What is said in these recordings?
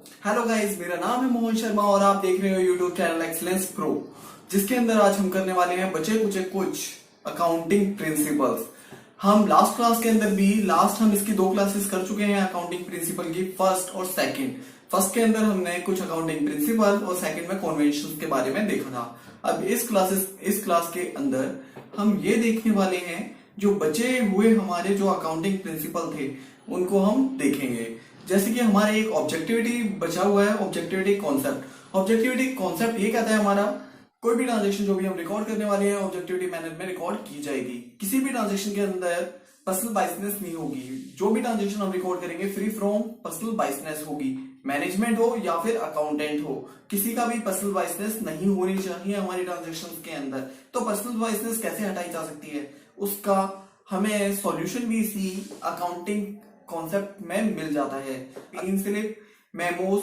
Hello guys, मेरा नाम है मोहन शर्मा और आप देख रहे हो यूट्यूब चैनल एक्सीलेंस प्रो, जिसके अंदर आज हम करने वाले हैं बचे कुचे कुछ अकाउंटिंग प्रिंसिपल्स। हम लास्ट क्लास के अंदर भी हम इसकी दो क्लासेस कर चुके हैं अकाउंटिंग प्रिंसिपल की, फर्स्ट और सेकंड। फर्स्ट के अंदर हमने कुछ अकाउंटिंग प्रिंसिपल और सेकंड में कन्वेंशन के बारे में देखा था। अब इस क्लास के अंदर हम ये देखने वाले हैं जो बचे हुए हमारे जो अकाउंटिंग प्रिंसिपल थे उनको हम देखेंगे। जैसे कि हमारे एक ऑब्जेक्टिविटी बचा हुआ है, ऑब्जेक्टिविटी कॉन्सेप्ट। ऑब्जेक्टिविटी कॉन्सेप्ट ये कहता है हमारा कोई भी ट्रांजेक्शन जो भी हम रिकॉर्ड करने वाले हैं ऑब्जेक्टिविटी मैनर में रिकॉर्ड की जाएगी। किसी भी ट्रांजेक्शन के अंदर पर्सनल बायसनेस नहीं होगी। जो भी ट्रांजेक्शन हम रिकॉर्ड करेंगे फ्री फ्रॉम पर्सनल बायसनेस होगी। मैनेजमेंट हो या फिर अकाउंटेंट हो, किसी का भी पर्सनल बायसनेस नहीं होनी चाहिए हमारी ट्रांजेक्शन के अंदर। तो पर्सनल बायसनेस कैसे हटाई जा सकती है, उसका हमें सॉल्यूशन भी इसी अकाउंटिंग कॉन्सेप्ट में मिल जाता है। इन स्लिप, मेमोस,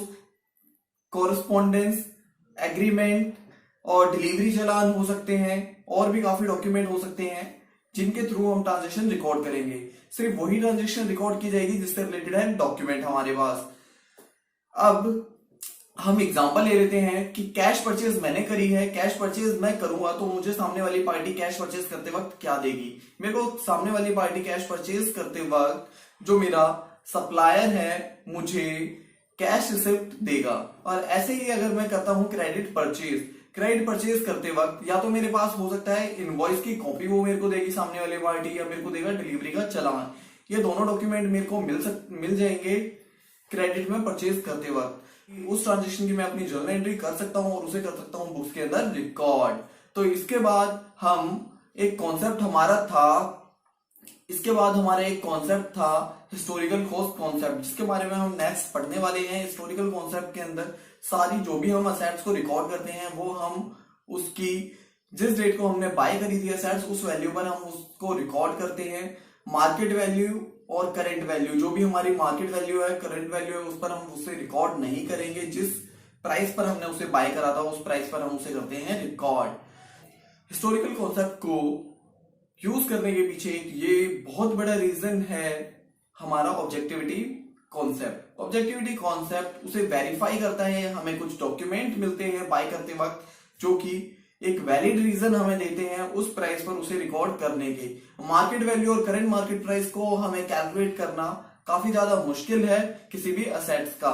कोरस्पॉन्डेंस, एग्रीमेंट और डिलीवरी चालान हो सकते हैं, और भी काफी डॉक्यूमेंट हो सकते हैं जिनके थ्रू हम ट्रांजेक्शन रिकॉर्ड करेंगे। सिर्फ वही ट्रांजेक्शन रिकॉर्ड की जाएगी जिससे रिलेटेड है डॉक्यूमेंट हमारे पास। अब हम एग्जांपल ले लेते हैं कि कैश परचेज मैंने करी है, कैश परचेज मैं करूंगा तो मुझे सामने वाली पार्टी कैश परचेज करते वक्त क्या देगी। मेरे को सामने वाली पार्टी कैश परचेज करते वक्त जो मेरा सप्लायर है मुझे कैश रिसिप्ट देगा। और ऐसे ही अगर मैं करता हूं क्रेडिट परचेज करते वक्त या तो मेरे पास हो सकता है इनवॉइस की कॉपी वो मेरे को देगी सामने वाली पार्टी, या मेरे को देगा डिलीवरी का चालान। ये दोनों डॉक्यूमेंट मेरे को मिल जाएंगे क्रेडिट में परचेज करते वक्त। उस ट्रांजेक्शन की मैं अपनी जर्नल एंट्री कर सकता हूं और उसे कर सकता हूं बुक्स के अंदर रिकॉर्ड। तो इसके बाद हमारा एक कॉन्सेप्ट था हिस्टोरिकल कॉस्ट कॉन्सेप्ट, जिसके बारे में हम नेक्स्ट पढ़ने वाले हैं। हिस्टोरिकल कॉन्सेप्ट के अंदर सारी जो भी हम असेट्स को रिकॉर्ड करते हैं वो हम उसकी जिस डेट को हमने बाय करी थी असेट्स उस वैल्यू पर हम उसको रिकॉर्ड करते हैं। मार्केट वैल्यू और करंट वैल्यू, जो भी हमारी मार्केट वैल्यू है, करंट वैल्यू है, उस पर हम उसे रिकॉर्ड नहीं करेंगे। जिस प्राइस पर हमने उसे बाय करा था उस प्राइस पर हम उसे करते हैं रिकॉर्ड। हिस्टोरिकल कॉन्सेप्ट को यूज करने के पीछे ये बहुत बड़ा रीजन है हमारा ऑब्जेक्टिविटी कॉन्सेप्ट। ऑब्जेक्टिविटी कॉन्सेप्ट उसे वेरीफाई करता है, हमें कुछ डॉक्यूमेंट मिलते हैं बाय करते वक्त जो कि एक वैलिड रीजन हमें देते हैं उस प्राइस पर उसे रिकॉर्ड करने के। मार्केट वैल्यू और करंट मार्केट प्राइस को हमें कैलकुलेट करना काफी ज्यादा मुश्किल है किसी भी असेट्स का।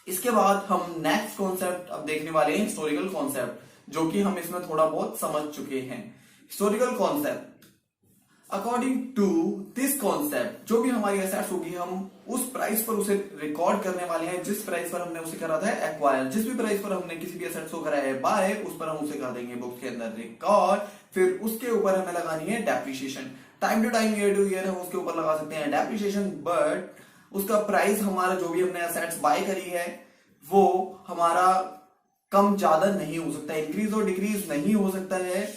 इसके बाद हम नेक्स्ट कॉन्सेप्ट अब देखने वाले हैं हिस्टोरिकल कॉन्सेप्ट, जो कि हम इसमें थोड़ा बहुत समझ चुके हैं। Historical concept, according to this concept जो भी हमारी एसेट्स होगी हम उस प्राइस पर उसे रिकॉर्ड करने वाले हैं जिस प्राइस पर हमने उसे करा था एक्वायर। जिस भी प्राइस पर हमने किसी भी एसेट्स को करा है बाय, उस पर हम उसे कर देंगे बुक्स के अंदर रिकॉर्ड। फिर उसके ऊपर हमें लगानी है depreciation. Time to time, year to year हम उसके ऊपर लगा सकते हैं डेप्रिसिएशन, बट उसका प्राइस हमारा जो भी हमने एसेट्स बाय करी है वो हमारा कम ज्यादा नहीं हो सकता, इंक्रीज और डिक्रीज नहीं हो सकता है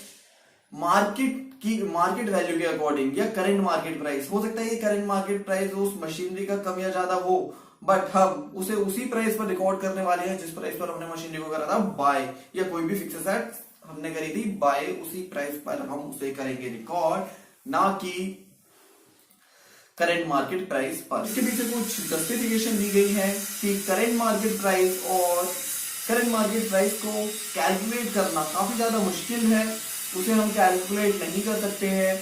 मार्केट वैल्यू के अकॉर्डिंग या करंट मार्केट प्राइस। हो सकता है कि करंट मार्केट प्राइस उस मशीनरी का कम या ज्यादा हो, बट हम उसे उसी प्राइस पर रिकॉर्ड करने वाले हैं जिस प्राइस पर हमने मशीनरी को करा था बाय, या कोई भी फिक्स एसेट हमने करी थी बाय, उसी प्राइस पर हम उसे करेंगे रिकॉर्ड, ना कि करंट मार्केट प्राइस पर। इसके पीछे कुछ जस्टिफिकेशन दी गई है कि करंट मार्केट प्राइस और करंट मार्केट प्राइस को कैलकुलेट करना काफी ज्यादा मुश्किल है, उसे हम कैलकुलेट नहीं कर सकते हैं।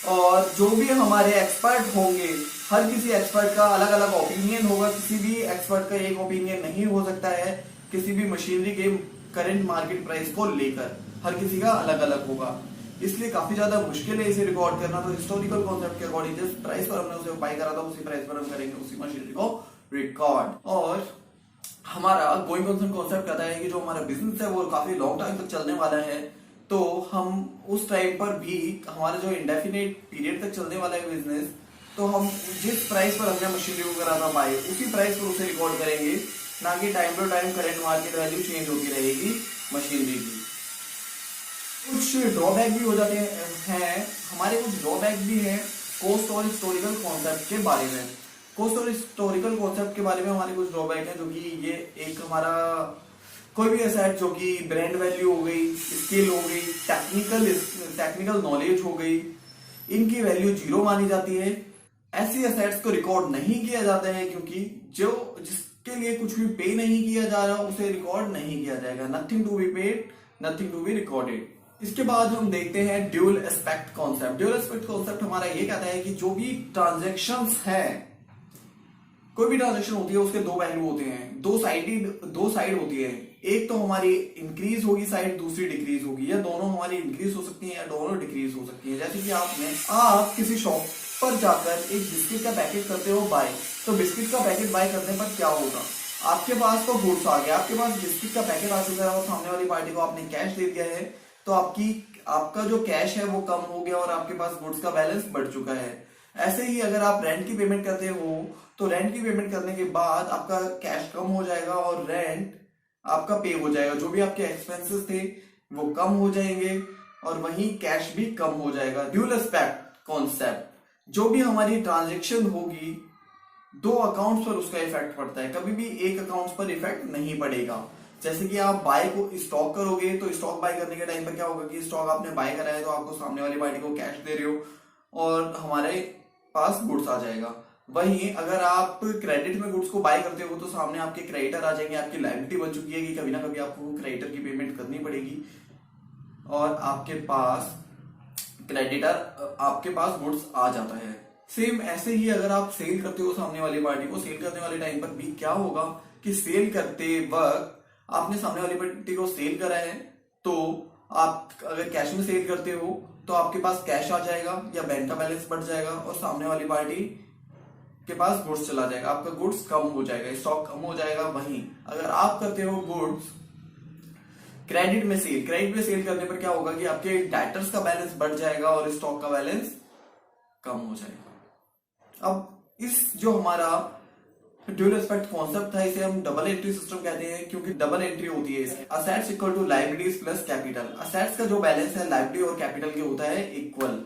और जो भी हमारे एक्सपर्ट होंगे, हर किसी एक्सपर्ट का अलग अलग ओपिनियन होगा, किसी भी एक्सपर्ट का एक ओपिनियन नहीं हो सकता है किसी भी मशीनरी के करंट मार्केट प्राइस को लेकर, हर किसी का अलग अलग होगा, इसलिए काफी ज्यादा मुश्किल है इसे रिकॉर्ड करना। तो हिस्टोरिकल कॉन्सेप्ट के अकॉर्डिंग जिस प्राइस पर हमने उसे बाय करा था उसी प्राइस पर हम करेंगे उसी मशीनरी को रिकॉर्ड। और हमारा गोइंग कंसर्न कॉन्सेप्ट कहता है कि जो हमारा बिजनेस है वो काफी लॉन्ग टाइम तक चलने वाला है, तो हम उस टाइम पर भी हमारा जो इंडेफिनेट पीरियड तक चलने वाला है बिजनेस, तो हम जिस प्राइस पर हमने मशीनरी को करा था बाय उसी प्राइस पर उसे रिकॉर्ड करेंगे, ना कि time to time current market value change होती रहेगी मशीनरी की। कुछ ड्रॉबैक भी हो जाते हैं हमारे, कुछ ड्रॉबैक भी है कॉस्ट और हिस्टोरिकल कॉन्सेप्ट के बारे में। कॉस्ट और हिस्टोरिकल कॉन्सेप्ट के बारे में हमारे कुछ ड्रॉबैक है, जो कि ये एक हमारा कोई भी एसेट जो कि ब्रांड वैल्यू हो गई, स्किल हो गई, टेक्निकल नॉलेज हो गई, इनकी वैल्यू जीरो मानी जाती है ऐसी असेट्स को रिकॉर्ड नहीं किया जाता है क्योंकि जो जिसके लिए कुछ भी पे नहीं किया जा रहा उसे रिकॉर्ड नहीं किया जाएगा। Nothing to be paid, nothing to be recorded. इसके बाद हम देखते हैं dual aspect concept. Dual aspect concept हमारा ये कहता है कि जो भी ट्रांजेक्शन्स है, कोई भी ट्रांजेक्शन होती है उसके दो पहलू होते हैं, दो साइड होती है। एक तो हमारी इंक्रीज होगी साइड, दूसरी डिक्रीज होगी, या दोनों हमारी इंक्रीज हो सकती है या दोनों डिक्रीज हो सकती है। जैसे कि आप किसी शॉप पर जाकर एक बिस्किट का पैकेट करते हो बाय, तो बिस्किट का पैकेट बाय करने पर क्या होगा, आपके पास तो गुड्स आ गया, आपके पास बिस्किट का पैकेट आ चुका है और सामने वाली पार्टी को आपने कैश दे दिया है, तो आपका जो कैश है वो कम हो गया और आपके पास गुड्स का बैलेंस बढ़ चुका है। ऐसे ही अगर आप रेंट की पेमेंट करते हो तो रेंट की पेमेंट करने के बाद आपका कैश कम हो जाएगा और रेंट आपका पे हो जाएगा। जो भी आपके एक्सपेंसेस थे वो कम हो जाएंगे और वहीं कैश भी कम हो जाएगा। ड्यूल एस्पेक्ट कॉन्सेप्ट, जो भी हमारी ट्रांजेक्शन होगी दो अकाउंट्स पर उसका इफेक्ट पड़ता है, कभी भी एक अकाउंट पर इफेक्ट नहीं पड़ेगा। जैसे कि आप बाय को स्टॉक करोगे तो स्टॉक बाय करने के टाइम पर क्या होगा कि स्टॉक आपने बाय करा है तो आपको सामने वाली पार्टी को कैश दे रहे हो और हमारे पास गुड्स आ जाएगा। वहीं अगर आप क्रेडिट में गुड्स को बाय करते हो तो सामने आपके क्रेडिटर आ जाएंगे, आपकी लायबिलिटी बन चुकी है कि कभी ना कभी आपको क्रेडिटर की पेमेंट करनी पड़ेगी और आपके पास गुड्स आ जाता है। सेम ऐसे ही अगर आप सेल करते हो सामने वाली पार्टी को, सेल करने वाले टाइम पर भी क्या होगा कि सेल करते वक्त आपने सामने वाली पार्टी को सेल करा है, तो आप अगर कैश में सेल करते हो तो आपके पास कैश आ जाएगा या बैंक का बैलेंस बढ़ जाएगा और सामने वाली पार्टी के पास गुड्स चला जाएगा, आपका गुड्स कम हो जाएगा, स्टॉक कम हो जाएगा। वहीं अगर आप करते हो गुड्स क्रेडिट में सेल करने पर क्या होगा कि आपके डेटर्स का बैलेंस बढ़ जाएगा और स्टॉक का बैलेंस कम हो जाएगा। अब इस जो हमारा ड्यूल एस्पेक्ट कॉन्सेप्ट था इसे हम डबल एंट्री सिस्टम कहते हैं क्योंकि डबल एंट्री होती है इसकी। Assets equal to liabilities plus capital. Assets का जो बैलेंस है लायबिलिटी और कैपिटल के होता है इक्वल।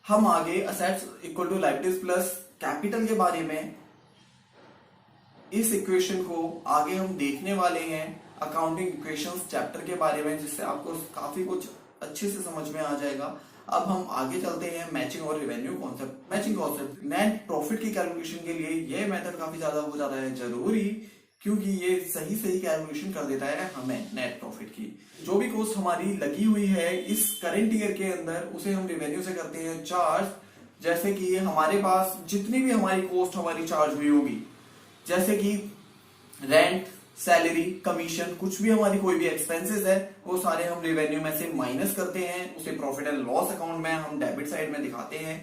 हम आगे assets equal to liabilities plus capital के बारे में इस इक्वेशन को आगे हम देखने वाले हैं अकाउंटिंग इक्वेशंस चैप्टर के बारे में, जिससे आपको काफी कुछ अच्छे से समझ में आ जाएगा। अब हम आगे चलते हैं मैचिंग और revenue concept. Matching concept net profit की कैलकुलेशन के लिए यह मेथड काफी ज्यादा हो जाता है जरूरी, क्योंकि ये सही कैलकुलेशन कर देता है हमें नेट प्रॉफिट की। जो भी कॉस्ट हमारी लगी हुई है इस करेंट ईयर के अंदर उसे हम रेवेन्यू से करते हैं चार्ज। जैसे कि हमारे पास जितनी भी हमारी कॉस्ट हमारी चार्ज हुई होगी, जैसे कि रेंट, सैलरी, कमीशन, कुछ भी हमारी कोई भी एक्सपेंसेस है वो सारे हम रेवेन्यू में से माइनस करते हैं, उसे प्रॉफिट एंड लॉस अकाउंट में हम डेबिट साइड में दिखाते हैं।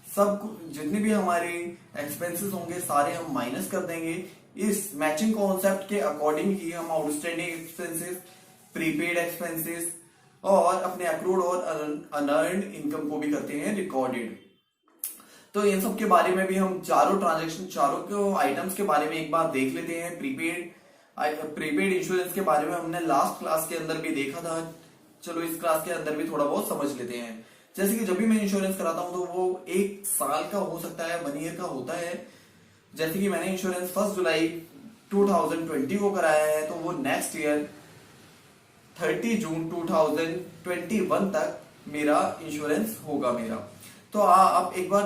सब जितने भी हमारे एक्सपेंसेस होंगे सारे हम माइनस कर देंगे। इस मैचिंग कॉन्सेप्ट के अकॉर्डिंग ही हम आउटस्टैंडिंग एक्सपेंसेस, प्रीपेड एक्सपेंसेस और अपने अक्रूड और अनअर्न्ड इनकम को भी करते हैं रिकॉर्डेड। तो इन सब के बारे में भी हम चारों आइटम्स के बारे में एक बार देख लेते हैं। प्रीपेड इंश्योरेंस के बारे में हमने लास्ट क्लास के अंदर भी देखा था, चलो इस क्लास के अंदर भी थोड़ा बहुत समझ लेते हैं। जैसे कि जब भी मैं इंश्योरेंस कराता हूं तो वो 1 साल का हो सकता है, 1 ईयर का होता है। जैसे कि मैंने इंश्योरेंस 1 जुलाई 2020 को कराया है तो वो नेक्स्ट ईयर 30 जून 2021 तक मेरा इंश्योरेंस होगा मेरा। तो आप एक बार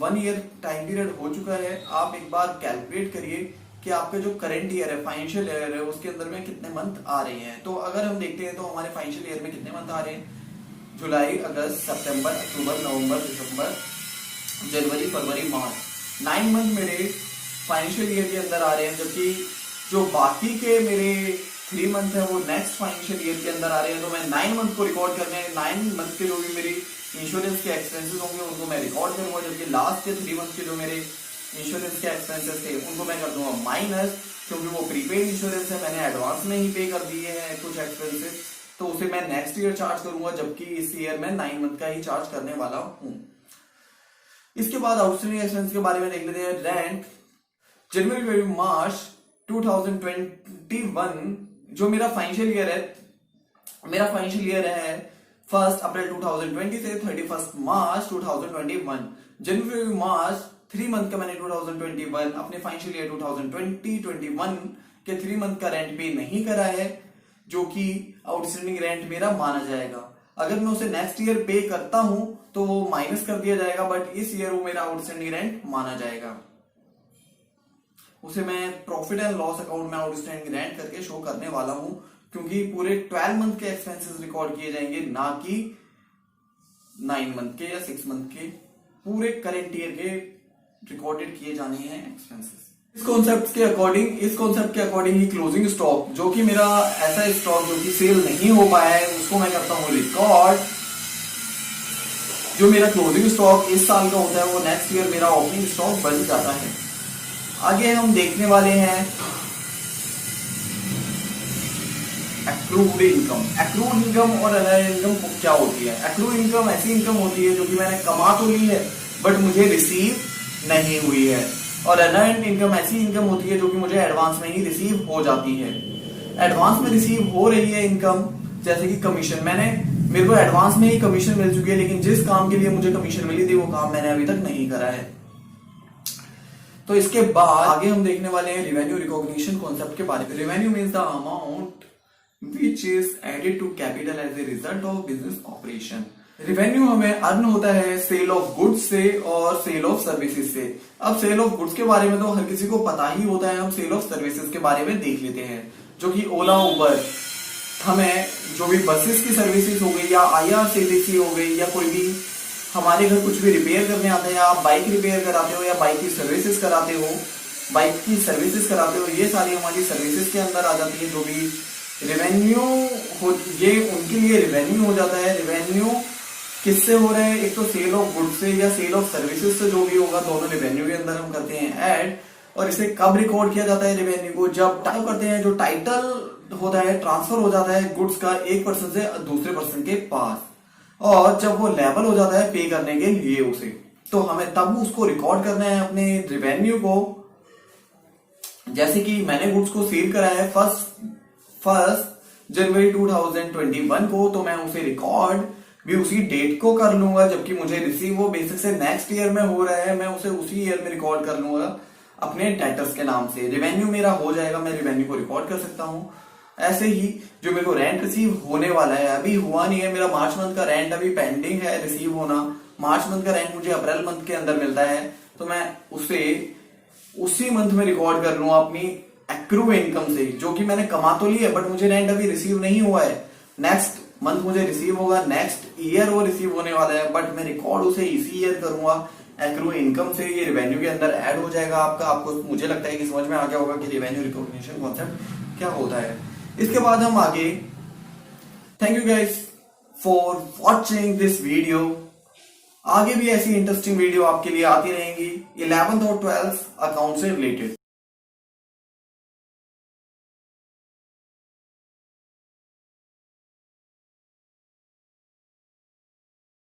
1 ईयर टाइम पीरियड हो चुका है, आप एक बार कैलकुलेट करिए कि आपका जो करंट ईयर है, फाइनेंशियल ईयर है, उसके अंदर में कितने मंथ आ रहे हैं। तो अगर हम देखते हैं तो हमारे फाइनेंशियल ईयर में कितने मंथ आ रहे हैं, जुलाई, अगस्त, सितंबर, अक्टूबर, नवंबर, दिसंबर, जनवरी, फरवरी, मार्च, 9 मंथ मेरे फाइनेंशियल ईयर के अंदर आ रहे हैं, जबकि जो बाकी के मेरे 3 मंथ है वो नेक्स्ट फाइनेंशियल ईयर के अंदर आ रहे हैं। तो मैं 9 मंथ को रिकॉर्ड करने, 9 मंथ के जो भी मेरी इंश्योरेंस के एक्सपेंसेस होंगे उनको मैं रिकॉर्ड करूंगा, जबकि लास्ट के 3 मंथ के जो मेरे इंश्योरेंस के एक्सपेंसेस थे उनको मैं कर दूंगा माइनस, क्योंकि वो प्रीपेड इंश्योरेंस है, मैंने एडवांस में ही पे कर दिए हैं कुछ एक्सपेंसेस, तो उसे मैं नेक्स्ट ईयर चार्ज करूंगा, जबकि इस ईयर में 9 मंथ का ही चार्ज करने वाला हूं। इसके बाद आउटस्टैंडिंग एक्सपेंस के बारे में देख लेते हैं। रेंट जनवरी फरवरी मार्च 2021 जो मेरा फाइनेंशियल ईयर है, मेरा फाइनेंशियल ईयर है 1 अप्रैल 2020 से 31 मार्च 2021। जनवरी मार्च 3 मंथ का मैंने 2021 अपने फाइनेंशियल ईयर 2020-21 के 3 मंथ का रेंट पे नहीं करा है, जो कि आउटस्टैंडिंग रेंट मेरा माना जाएगा। अगर मैं उसे नेक्स्ट ईयर पे करता हूं तो वो माइनस कर दिया जाएगा, बट इस ईयर वो मेरा आउटस्टैंडिंग रेंट माना जाएगा। उसे मैं प्रॉफिट एंड लॉस अकाउंट में आउटस्टैंडिंग रेंट करके शो करने वाला हूं, क्योंकि पूरे 12 मंथ के एक्सपेंसेस रिकॉर्ड किए जाएंगे, ना कि 9 मंथ के या 6 मंथ के। पूरे करेंट ईयर के रिकॉर्डेड किए जाने हैं एक्सपेंसेस। इस कॉन्सेप्ट के अकॉर्डिंग ही क्लोजिंग स्टॉक, जो कि मेरा ऐसा स्टॉक जो कि सेल नहीं हो पाया है, उसको मैं करता हूं रिकॉर्ड। जो मेरा क्लोजिंग स्टॉक इस साल का होता है वो नेक्स्ट ईयर मेरा ओपनिंग स्टॉक बन जाता है। आगे हम देखने वाले हैं एक्रूड इनकम। एक्रूड इनकम और अनअर्न्ड इनकम क्या होती है? एक्रूड इनकम ऐसी इनकम होती है जो कि मैंने कमा तो ली है बट मुझे रिसीव नहीं हुई है, और अनअर्न्ड इनकम ऐसी इनकम होती है जो कि मुझे एडवांस में ही रिसीव हो जाती है। एडवांस में रिसीव हो रही है इनकम, जैसे कि कमीशन। मेरे को एडवांस में ही कमीशन मिल चुकी है, लेकिन जिस काम के लिए मुझे कमीशन मिली थी वो काम मैंने अभी तक नहीं करा है। तो इसके बाद आगे हम देखने वाले हैं रेवेन्यू रिकॉग्निशन कॉन्सेप्ट के बारे में। Revenue means the amount which is added to capital as a result of business operation। Revenue हमें अर्न होता है सेल ऑफ गुड्स से और सेल ऑफ सर्विसेज से। अब सेल ऑफ गुड्स के बारे में तो हर किसी को पता ही होता है, हम सेल ऑफ सर्विसेज के बारे में देख लेते हैं, जो कि ओला उबर हमें जो भी बसेस की सर्विसेज हो गई या IRCTC हो गई, या कोई भी हमारे घर कुछ भी रिपेयर करने आते हैं, आप बाइक रिपेयर कराते हो या बाइक की सर्विसेज कराते हो, ये सारी हमारी सर्विसेज के अंदर आ जाती है। जो भी रेवेन्यू हो, ये उनके लिए रेवेन्यू हो जाता है। रेवेन्यू किससे हो रहा है? एक तो सेल ऑफ गुड्स से या सेल ऑफ सर्विसेज से, जो भी होगा दोनों रेवेन्यू के अंदर हम करते हैं ऐड। और इसे कब रिकॉर्ड किया जाता है रेवेन्यू को? जब टाइप करते हैं, जो टाइटल होता है ट्रांसफर हो जाता है गुड्स का एक पर्सन से दूसरे पर्सन के पास, और जब वो लेवल हो जाता है पे करने के लिए उसे, तो हमें तब उसको रिकॉर्ड करना है अपने रेवेन्यू को। जैसे कि मैंने गुड्स को सेल करा है फर्स्ट जनवरी 2021 को, तो मैं उसे रिकॉर्ड भी उसी डेट को कर लूंगा, जबकि मुझे रिसीव वो बेसिक से नेक्स्ट ईयर में हो रहा है, मैं उसे उसी ईयर में रिकॉर्ड कर लूंगा अपने डेटर्स के नाम से। रेवेन्यू मेरा हो जाएगा, मैं रेवेन्यू को रिकॉर्ड कर सकता हूं। ऐसे ही जो मेरे को रेंट रिसीव होने वाला है, अभी हुआ नहीं है, मेरा मार्च मंथ का रेंट अभी पेंडिंग है रिसीव होना। मार्च मंथ का रेंट मुझे अप्रैल मंथ के अंदर मिलता है, तो मैं उसे उसी मंथ में रिकॉर्ड कर लूंगा अपनी एक्रू इनकम से, जो कि मैंने कमा तो ली है बट मुझे रेंट अभी रिसीव नहीं हुआ है। नेक्स्ट मंथ मुझे रिसीव होगा, नेक्स्ट ईयर वो रिसीव होने वाला है, बट मैं रिकॉर्ड उसे इसी ईयर करूंगा एक्रू इनकम से। ये रेवेन्यू के अंदर ऐड हो जाएगा आपको मुझे लगता है कि समझ में आ गया होगा कि रेवेन्यू रिकॉग्निशन कॉन्सेप्ट क्या होता है। इसके बाद हम आगे, thank you guys for watching this video. आगे भी ऐसी इंटरेस्टिंग वीडियो आपके लिए आती रहेंगी 11th और 12th अकाउंट से रिलेटेड।